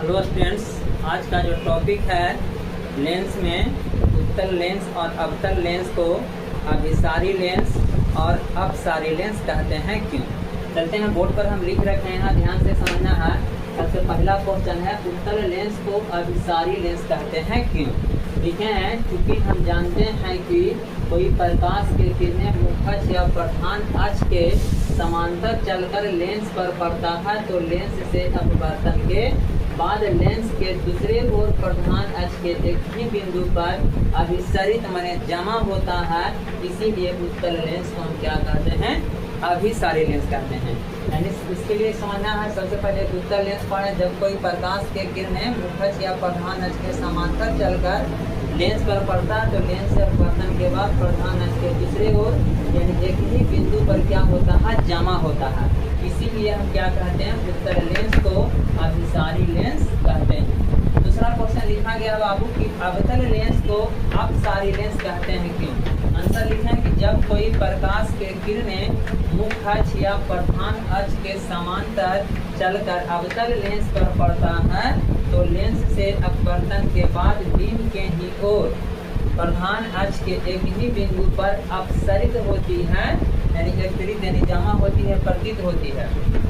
Hello students, आज का जो टॉपिक है लेंस में उत्तल लेंस और अवतल लेंस को अभिसारी लेंस और अपसारी लेंस कहते हैं क्यों। चलते हैं, बोर्ड पर हम लिख रखे हैं, ध्यान से समझना है। सबसे पहला क्वेश्चन है उत्तल लेंस को अभिसारी लेंस कहते हैं क्यों। लिखे हैं क्योंकि हम जानते हैं कि कोई प्रकाश की किरणें मुख्य या प्रधान अक्ष के समांतर चलकर लेंस पर पड़ता है तो लेंस से अपवर्तन के बाद लेंस के दूसरे ओर प्रधान अक्ष के एक ही बिंदु पर अभिसरित माने जमा होता है, इसीलिए उत्तल लेंस को हम क्या कहते हैं, अभिसारी लेंस कहते हैं। यानी इसके लिए समझना है, सबसे पहले उत्तल लेंस पढ़े जब कोई प्रकाश के किरणें मुख्य या प्रधान अक्ष के समांतर चलकर लेंस पर पड़ता है तो लेंस से अपवर्तन के बाद प्रधान अक्ष के दूसरे ओर यानी एक ही बिंदु पर क्या होता है, जमा होता है, इसीलिए हम क्या कहते हैं, उत्तल लेंस को अभिसारी लेंस कहते हैं। दूसरा क्वेश्चन लिखा गया बाबू कि अवतल लेंस को अपसारी लेंस कहते हैं क्यों। आंसर लिखें कि जब कोई प्रकाश के किरणें मुख्य अक्ष या प्रधान अक्ष के समांतर चलकर अवतल लेंस पर पड़ता है तो लेंस से अपवर्तन के बाद बीम के ही ओर प्रधान अक्ष के एक ही बिंदु पर अपसरित होती है, यानी एकत्रित यानी जमा होती है, प्रतीत होती है,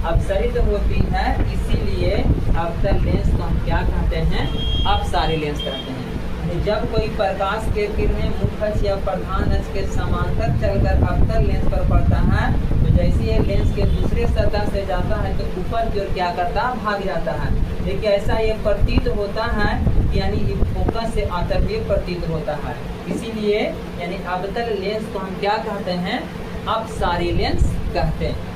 अपसरित होती है, इसीलिए अवतल लेंस को हम क्या कहते हैं, अपसारी लेंस कहते हैं। जब कोई प्रकाश के किरणें मुख्य अक्ष या प्रधान अक्ष के समांतर चलकर अवतल लेंस पर पड़ता है तो जैसे ये लेंस के दूसरे सतह से जाता है तो ऊपर की ओर क्या करता है, भाग जाता है। देखिए ऐसा ये प्रतीत होता है, यानी फोकस से आतरवीय प्रतीत होता है, इसीलिए यानी अवतल लेंस को हम क्या कहते हैं, अपसारी लेंस कहते हैं।